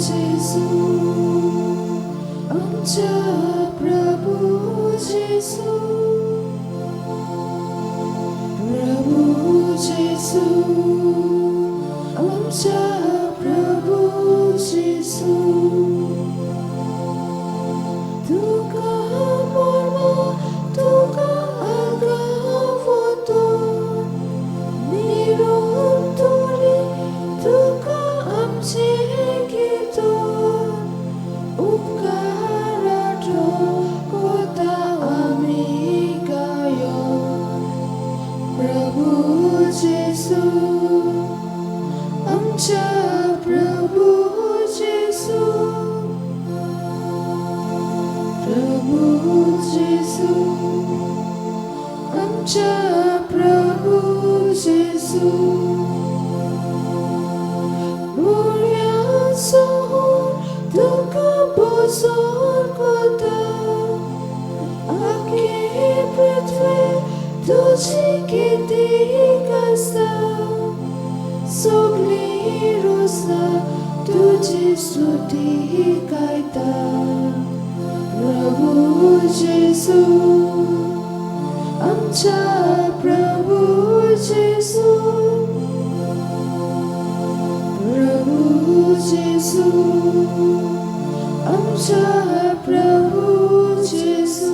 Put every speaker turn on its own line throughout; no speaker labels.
जेसू आमच्या प्रभू जेसू आमच्या प्रभू जेसू तुका मोर्मा तुका आगावतो निरोप तुरी तुका आमचे कीर्तन उपकाराचो कोता आमी गायो प्रभू जेसू आमच्या प्रभू जेसू आमच्या प्रभू जेसू बोऱ्यासोर तुका बोसोर कोता आखे पृथ्वी तुझी कितीक आसा सगळी रोसा तुझी स्तुती गायता प्रभू जेसू आमच्या प्रभू जेसू आमच्या प्रभू जेसू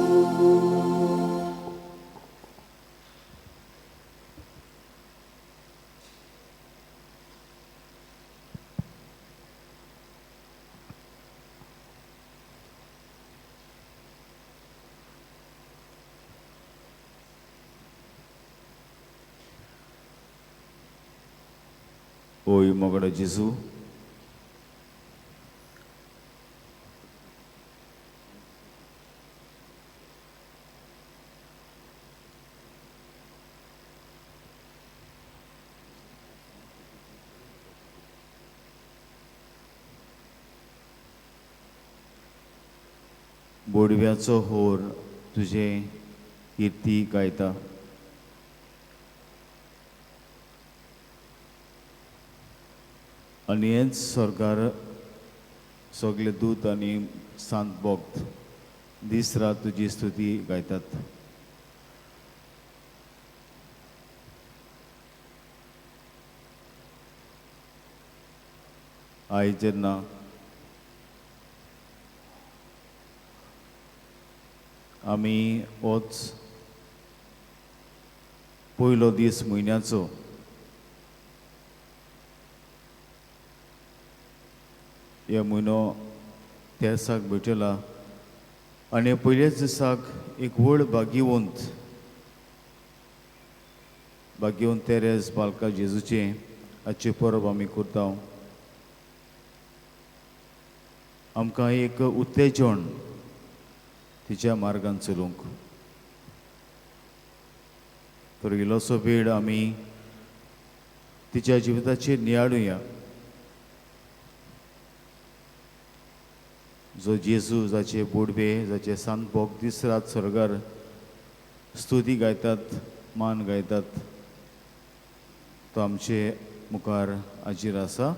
ओय मोगडो जेजू बोडव्याचो होर तुझे कीर्ती गायता आनी हेच स्वर्गार सगळे दूत आनी सांत भक्त दीस रात तुजी स्तुती गायतात आयज जेन्ना आमी होच पयलो दीस म्हयन्याचो ह्या म्हयनो तेसाक भेटला आनी पयल्याच दिसाक एक व्हड भाग्यवंत तेरेस बालका जेजूचे आजचे परब आमी करता आमकां एक उत्तेजन तिच्या मार्गान चलूंक तर इल्लोसो वेळ आमी तिच्या जिविताचेर नियाळुया जो जेजू जाचे बोडवे जाचे सांत भोग दीस रात स्वर्गार स्तुती गायतात मान गायतात तो आमचे मुखार हाजीर आसा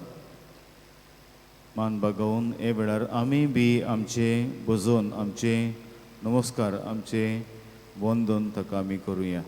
मान बागोवन हे वेळार आमी बी आमचे बजोवन आमचे नमस्कार आमचे वंदन ताका आमी करुया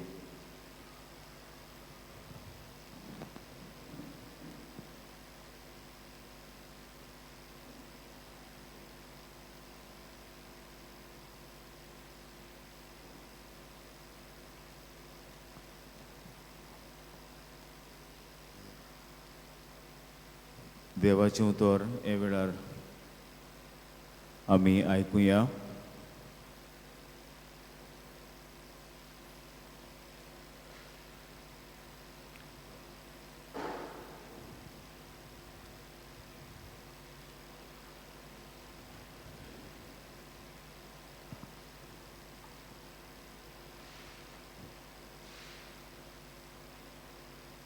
देवाचें उतर हे वेळार आमी आयकुया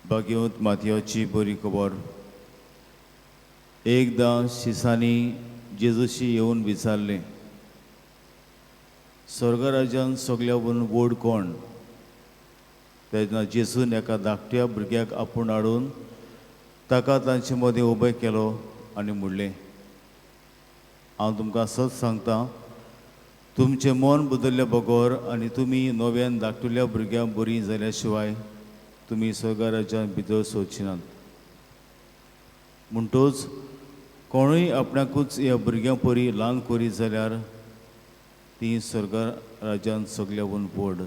भाग्यवंत मातयाची बरी खबर एकदां शिसांनी जेजूशी येवन विचारलें स्वर्गराज्यान सगळ्या व्हड कोण तेन्ना जेजून एका धाकट्या भुरग्याक आपूण हाडून ताका तांचे मदें उबें केलो आनी म्हणलें हांव तुमकां सच सांगता, तुमचें मन बदल्ल्या बगोर आनी तुमी नव्यान धाकटुल्या भुरग्यांक बरीं जाल्या शिवाय तुमी स्वर्गा राज्यांत भितर सोदची नात. म्हणटच कोणूय आपणाकूच ह्या भुरग्यां परी ल्हान करीत जाल्यार ती स्वर्गा राज्यांत सगल्याहून व्हड.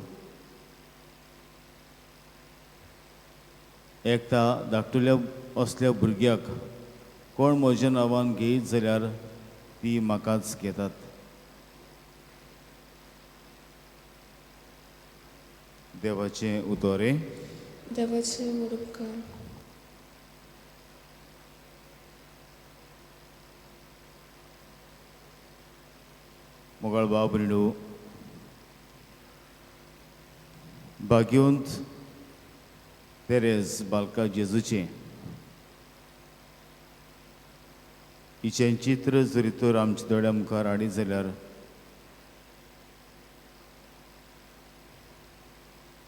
एकता धाकटुल्या असल्या भुरग्याक कोण म्हज्या नांवान घेयत जाल्यार ती म्हाकाच घेतात. देवाचें उतोरे.
देवाचे मुरुपकार.
मोगाळ बाब भयणू, भाग्यवंत तेरेज बालका जेजूचें हिचें चित्र जरी तर आमच्या दोळ्या मुखार हाडीत जाल्यार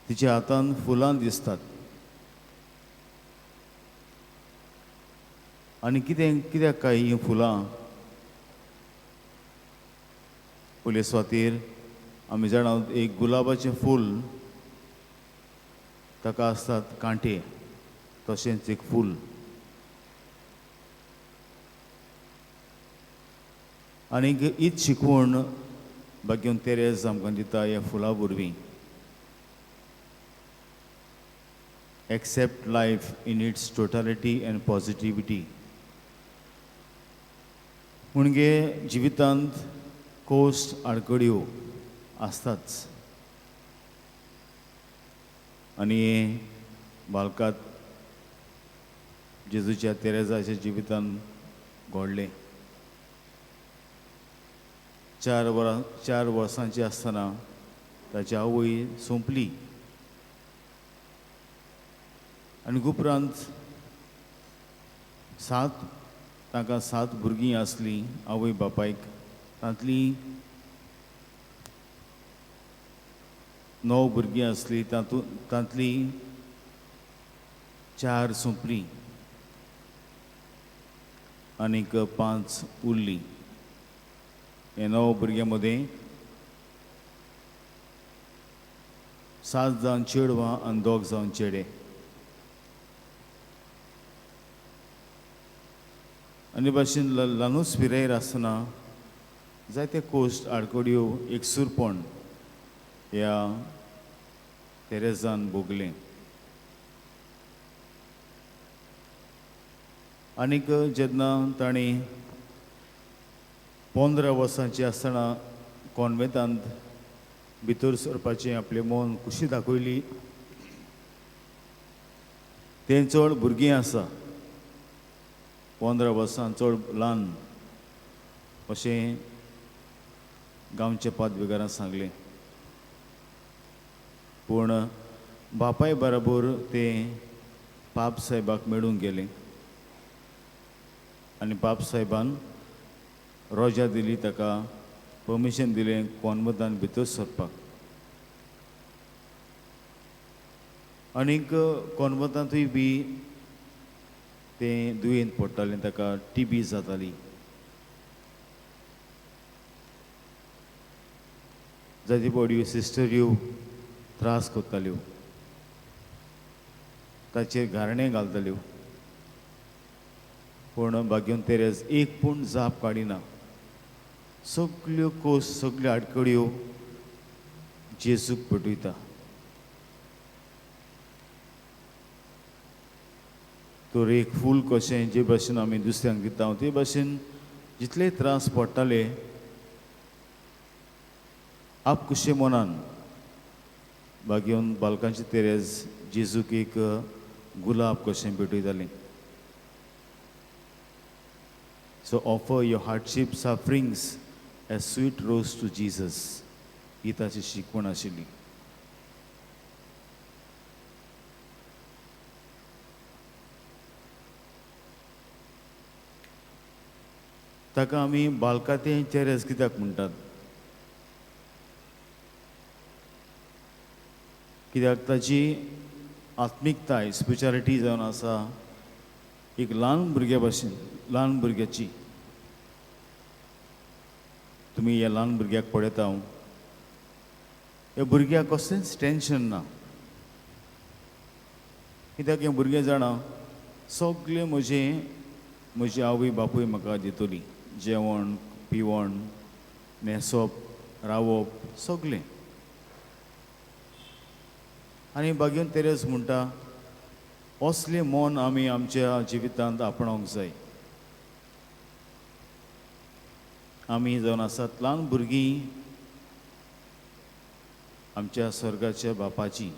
तिच्या हातान फुलां दिसतात. आनी कित्याक काय हीं फुलां? पयले सुवातेर आमी जाणा एक गुलाबाचें फूल ताका आसतात कांटे, तशेंच एक फूल. आनीक हीच शिकवण भाग्यवंत तेरेज आमकां दिता ह्या फुला वरवीं. Accept life in its totality and positivity. म्हणजे जिवितांत कोस्ट आडकड्यो आसताच आनी बालकात जेजूच्या तेरेजाच्या जिवितान घडलें. 4 वर्सांची आसतना ताची आवय सोंपली आनी उपरांत ताका 7 भुरगीं आसलीं आवय बापायक. तांतलीं 9 भुरगीं आसलीं, तांतलीं 4 सोंपलीं आनीक 5 उरलीं. हे 9 भुरग्यां मदें 7 जावन चेडवां आनी 2 जावन चेडे. आनी भाशेन ल्हानूच पिरायेर आसतना जायते कोश्ट आडकोड्यो एकसूरपण ह्या तेरेजान भोगलें. आनीक जेन्ना ताणें 15 वर्सांची आसतना कॉन्वेंतांत भितर सरपाचें आपलें मन खुशी दाखयली. तें चड भुरगीं आसा, 15 वर्सां चड ल्हान अशें गांवच्या पादवेकारान सांगलें. पूण बापाय बरोबर ते पाप साहेबाक मेळूंक गेले आनी पाप साहेबान रोजा दिली, ताका परमिशन दिलें कॉन्वेंतान भितर सरपाक. आनीक कॉन्वेंतांतूय बी तें दुयेंत पडटालें, ताका TB जाताली. जायती बड्यो सिस्टऱ्यो त्रास करताल्यो, ताचेर घारणे घालताल्यो. पूण भाग्यवंत तेरेज एक पूण जाप काडिना. सगल्यो कोस, सगल्यो आडकड्यो जेजूक पेटयता. तर एक फूल कशें जे भाशेन आमी दुसऱ्यांक दिता ते भाशेन जितले त्रास पडटाले आपकुशे मनान भाग्यवंत बालकांची तेरेज जेजूक एक गुलाब कशें पेटयतालें. So offer your hardship, sufferings as sweet rose to Jesus. ही ताची शिकवण आशिल्ली. ताका आमी बालकातें तेरेज कित्याक म्हणटात? कित्याक ताची आत्मिकताय, स्पिरिच्युअलिटी जावन आसा एक ल्हान भुरग्या भाशेन, ल्हान भुरग्याची. तुमी ह्या ल्हान भुरग्याक पळयता, ह्या भुरग्याक कसलेंच टेन्शन ना. कित्याक हें भुरगें जाणा सगळें म्हजी आवय बापूय म्हाका दितली. जेवण, पिवण, न्हेसप, रावप सगळें. आनी बागेन तेरेस म्हणटा असलें मोन आमी आमच्या जिवितांत आपणावंक जाय. आमी जावन आसात ल्हान भुरगीं आमच्या स्वर्गाच्या बापाची.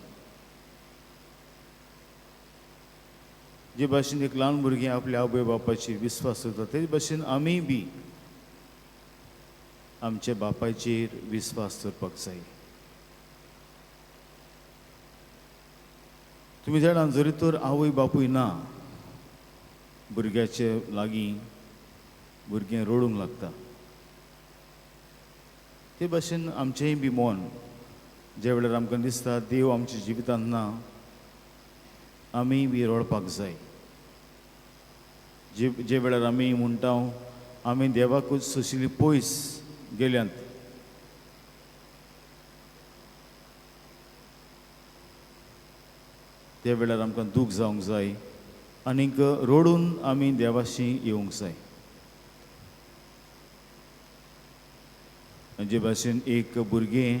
जे भाशेन एक ल्हान भुरगीं आपल्या आवय बापाचेर विस्वास दवरता, ते भाशेन आमी बी आमच्या बापायचेर विस्वास दवरपाक जाय. तुमी जाणा, जरी तर आवय बापूय ना भुरग्याचे लागीं, भुरगें रडूंक लागता. ते भाशेन आमचेंय बी मोन ज्या वेळार आमकां दिसता देव आमच्या जिवितांत ना, आमी बी रडपाक जाय. जे वेळार आमी म्हणटा आमी देवाकूच सुशिल्ली पयस गेल्यांत, त्या वेळार आमकां दूख जावंक जाय आनीक रडून आमी देवाशी येवंक जाय. जे भाशेन एक भुरगें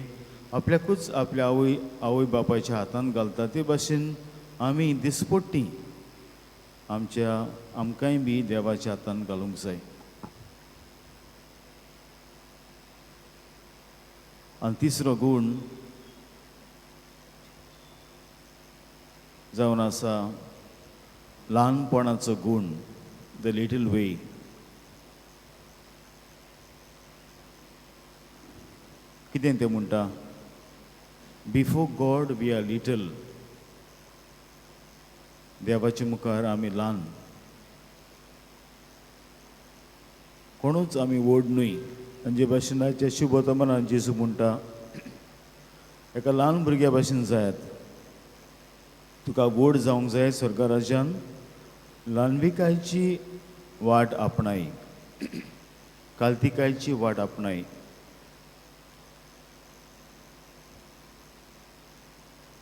आपल्याकूच आपल्या आवय बापायच्या हातांत घालता, ते भाशेन आमी दिसपट्टी आमकांय बी देवाच्या हातांत घालूंक जाय. आनी तिसरो गूण जावन आसा ल्हानपणाचो गूण, द लिटल वे. कितें तें म्हणटा, before God we are little. देवाच्या मुखार आमी ल्हान, कोणूच आमी व्हड न्हय. आनी जे भाशेन आयच्या शुभ वर्तमानांत जेजू म्हणटा एका ल्हान भुरग्या भाशेन जायात. तुका व्हड जावंक जाय स्वर्गा राज्यान, ल्हानविकायची वाट आपणाय, काल्तिकायची वाट आपणाय.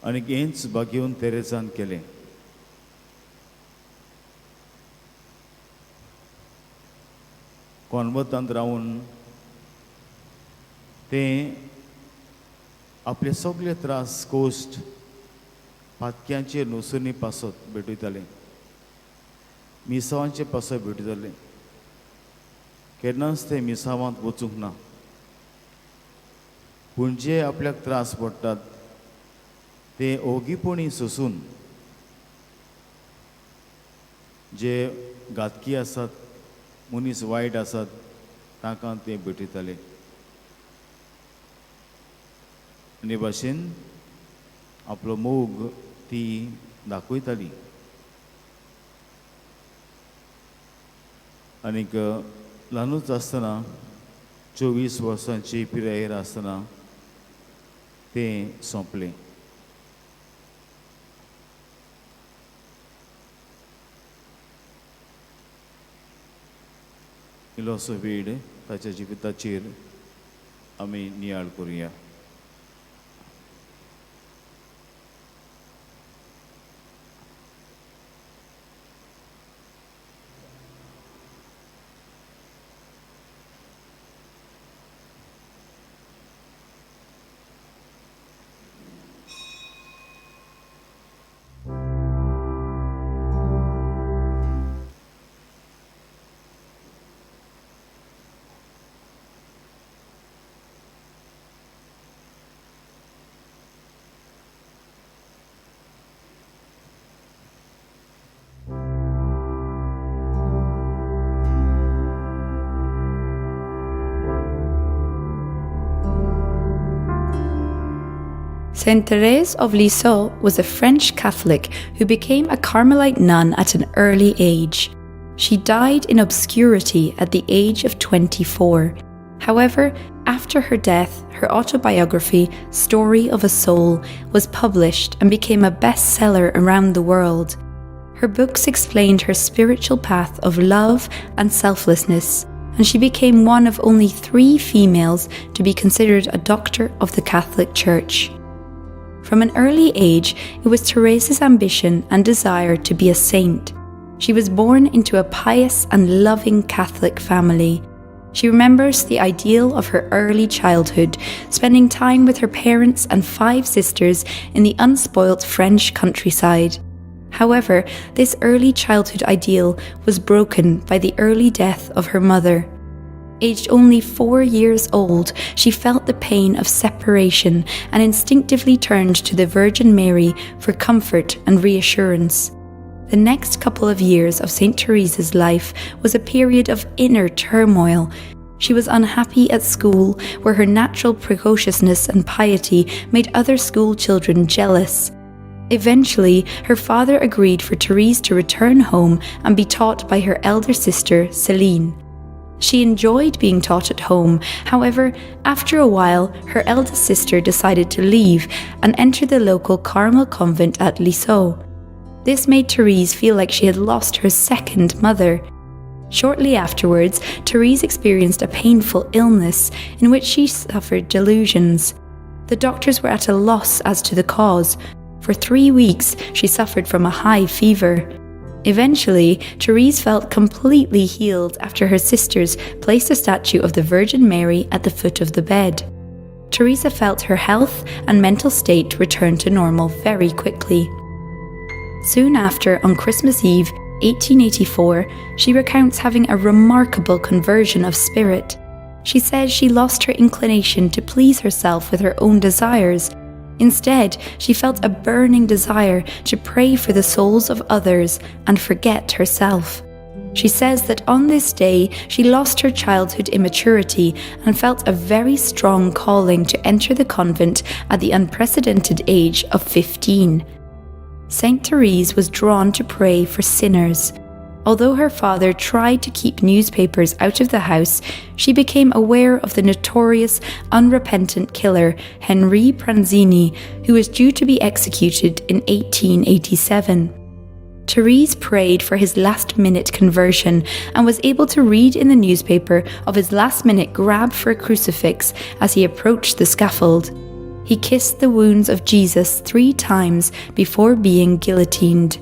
आनीक हेंच बागेवन तेरेसान केलें. कॉन्वतांत रावन तें आपले सगळे त्रास कोश्ट पातक्यांचेर नुसुनी पासत भेटयतालें, मिसावांचे पासत भेटयतालें. केन्नाच ते मिसावांत वचूंक ना. पूण जे आपल्याक त्रास पडटात ते ओगीपणी सोसून, जे घातकी आसात, मनीस वायट आसात, तांकां ते भेटयताले. आनी भाशेन आपलो मोग ती दाखयताली. आनीक ल्हानूच आसतना 24 वर्सांची पिरायेर आसतना तें सोंपलें. इल्लोसो वेळ ताच्या जिविताचेर आमी नियाळ करुया.
Saint Therese of Lisieux was a French Catholic who became a Carmelite nun at an early age. She died in obscurity at the age of 24. However, after her death, her autobiography, Story of a Soul, was published and became a bestseller around the world. Her books explained her spiritual path of love and selflessness, and she became one of only 3 females to be considered a doctor of the Catholic Church. From an early age, it was Teresa's ambition and desire to be a saint. She was born into a pious and loving Catholic family. She remembers the ideal of her early childhood, spending time with her parents and 5 sisters in the unspoilt French countryside. However, this early childhood ideal was broken by the early death of her mother. Aged only 4 years old, she felt the pain of separation and instinctively turned to the Virgin Mary for comfort and reassurance. The next couple of years of St. Teresa's life was a period of inner turmoil. She was unhappy at school, where her natural precociousness and piety made other school children jealous. Eventually, her father agreed for Therese to return home and be taught by her elder sister, Céline. She enjoyed being taught at home. However, after a while, her eldest sister decided to leave and enter the local Carmel convent at Lisieux. This made Therese feel like she had lost her second mother. Shortly afterwards, Therese experienced a painful illness in which she suffered delusions. The doctors were at a loss as to the cause. For 3 weeks, she suffered from a high fever. Eventually, Therese felt completely healed after her sisters placed a statue of the Virgin Mary at the foot of the bed. Teresa felt her health and mental state return to normal very quickly. Soon after, on Christmas Eve, 1884, she recounts having a remarkable conversion of spirit. She says she lost her inclination to please herself with her own desires. Instead, she felt a burning desire to pray for the souls of others and forget herself. She says that on this day, she lost her childhood immaturity and felt a very strong calling to enter the convent at the unprecedented age of 15. Saint Therese was drawn to pray for sinners. Although her father tried to keep newspapers out of the house, she became aware of the notorious, unrepentant killer Henri Pranzini, who was due to be executed in 1887. Therese prayed for his last-minute conversion and was able to read in the newspaper of his last-minute grab for a crucifix as he approached the scaffold. He kissed the wounds of Jesus 3 times before being guillotined.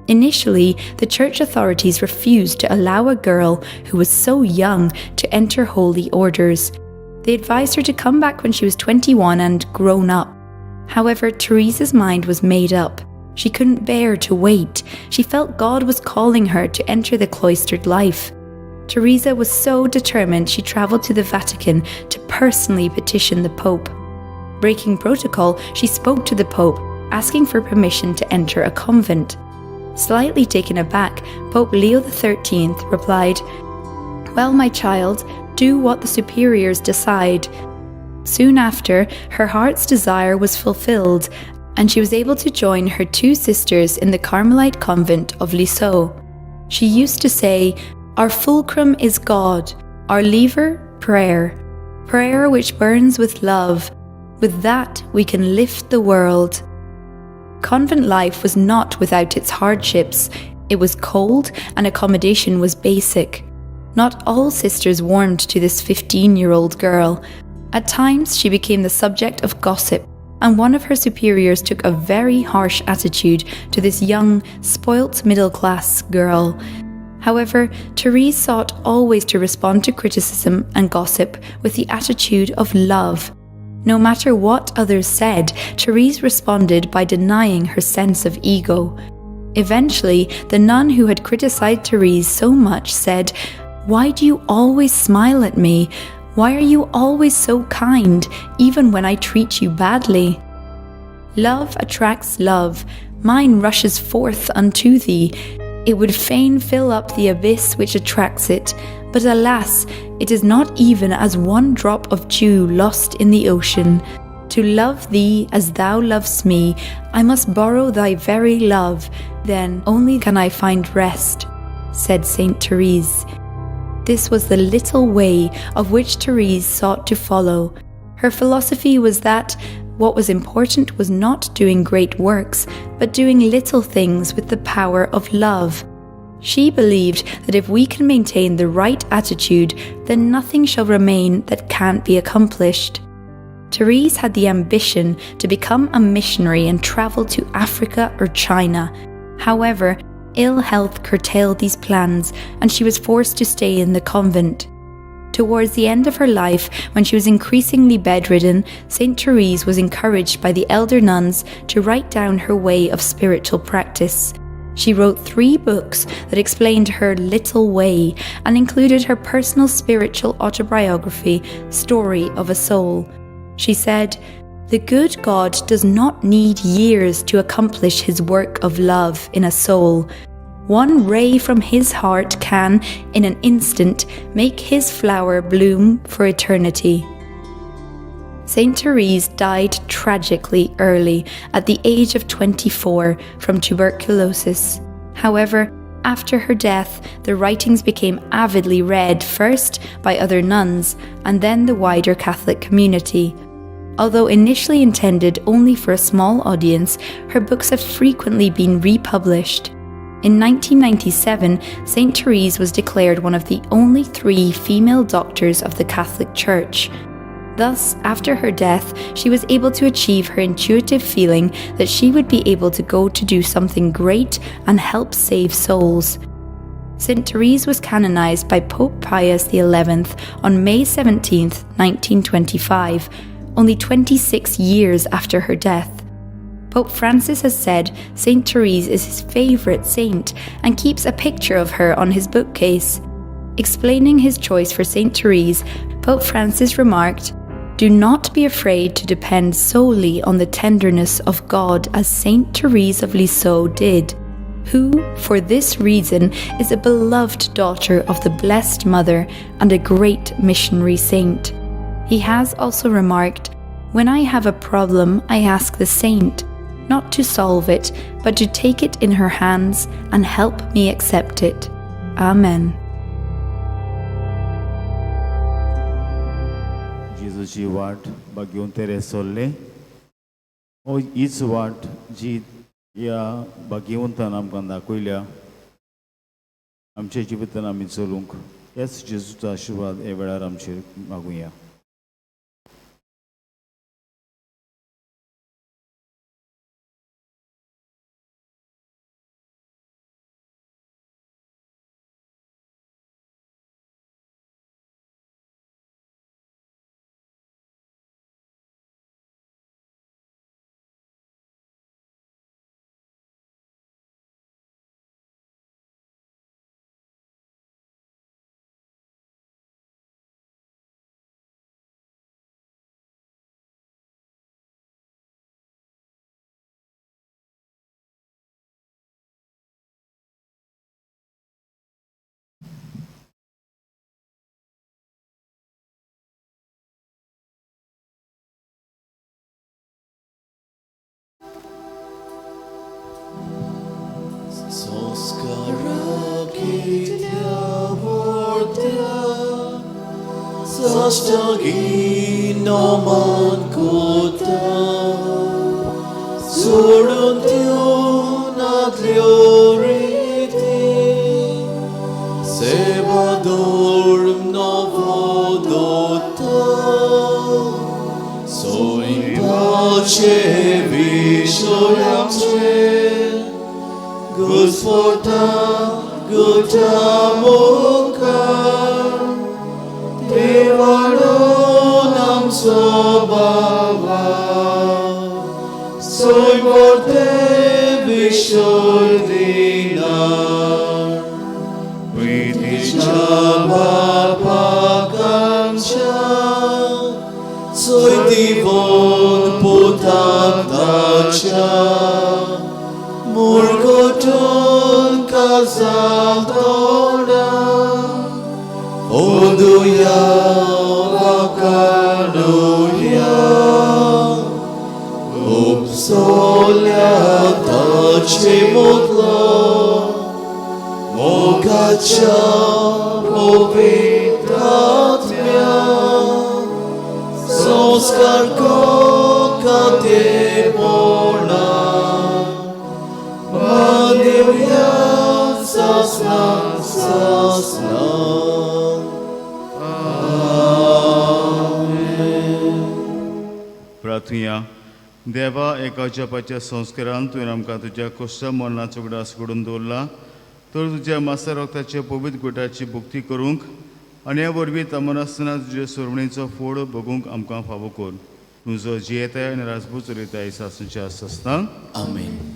Initially, the church authorities refused to allow a girl who was so young to enter holy orders. They advised her to come back when she was 21 and grown up. However, Teresa's mind was made up. She couldn't bear to wait. She felt God was calling her to enter the cloistered life. Teresa was so determined she travelled to the Vatican to personally petition the Pope. Breaking protocol, she spoke to the Pope, asking for permission to enter a convent. Slightly taken aback, Pope Leo XIII replied, "Well, my child, do what the superiors decide." Soon after, her heart's desire was fulfilled, and she was able to join her 2 sisters in the Carmelite convent of Lisieux. She used to say, "Our fulcrum is God, our lever, prayer. Prayer which burns with love. With that, we can lift the world." Convent life was not without its hardships. It was cold and accommodation was basic. Not all sisters warmed to this 15-year-old girl. At times, she became the subject of gossip, and one of her superiors took a very harsh attitude to this young, spoilt middle-class girl. However, Therese sought always to respond to criticism and gossip with the attitude of love. No matter what others said, Therese responded by denying her sense of ego. Eventually, the nun who had criticized Therese so much said, "Why do you always smile at me? Why are you always so kind, even when I treat you badly? Love attracts love. Mine rushes forth unto thee. It would fain fill up the abyss which attracts it, but alas, it is not even as one drop of dew lost in the ocean. To love thee as thou lovest me, I must borrow thy very love, then only can I find rest," said Saint Therese. This was the little way of which Therese sought to follow. Her philosophy was that what was important was not doing great works, but doing little things with the power of love. She believed that if we can maintain the right attitude, then nothing shall remain that can't be accomplished. Therese had the ambition to become a missionary and travel to Africa or China. However, ill health curtailed these plans, and she was forced to stay in the convent. Towards the end of her life, when she was increasingly bedridden, St. Therese was encouraged by the elder nuns to write down her way of spiritual practice. She wrote 3 books that explained her little way and included her personal spiritual autobiography, Story of a Soul. She said, "The good God does not need years to accomplish his work of love in a soul. One ray from his heart can, in an instant, make his flower bloom for eternity." St. Therese died tragically early, at the age of 24, from tuberculosis. However, after her death, the writings became avidly read first by other nuns and then the wider Catholic community. Although initially intended only for a small audience, her books have frequently been republished. In 1997, St. Therese was declared one of the only 3 female doctors of the Catholic Church. Thus, after her death, she was able to achieve her intuitive feeling that she would be able to go to do something great and help save souls. St. Therese was canonized by Pope Pius XI on May 17, 1925, only 26 years after her death. Pope Francis has said St. Therese is his favourite saint and keeps a picture of her on his bookcase. Explaining his choice for St. Therese, Pope Francis remarked, "Do not be afraid to depend solely on the tenderness of God as St. Therese of Lisieux did, who, for this reason, is a beloved daughter of the Blessed Mother and a great missionary saint." He has also remarked, "When I have a problem, I ask the saint, not to solve it, but to take it in her hands and help me accept it. Amen."
जेजूची वाट घेवन तेरे सोल्ले हो हीच वाट जी ह्या भाग्यवंतान आमकां दाखयल्या आमच्या जिवितान आमी चलूंक हेच जेजूचो आशिर्वाद हे वेळार आमचेर मागुया.
Zastagi naman kota Surun tiu nadlioriti Sebador novodota So in pace vishoyamche Gospoda Gutamokar Devaro nam sobhava Soy por te vishoy dinar Priticha bapakamcha Soy divon putaktacha Murkoton kazaldona Oduya vakanuya Upsolya tachimutlo Mogacha povitatmya Soskarko katepona Mandivya sasna आसना
प्रार्थुया. देवा, एका जपाच्या संस्कारान तुवें आमकां तुज्या कश्ट मरणाचो उगडास घडोवन दवरला, तर तुज्या मासा रक्ताचे पवित्र गुटाची भुक्ती करूंक आनी ह्या वरवीं तमनासतना तुजे सोडवणेचो फोड भोगूंक आमकां फावो कर. तुजो जियेताय आनी राजपूत चलयताय सासूच्या आसतना.
आमेन.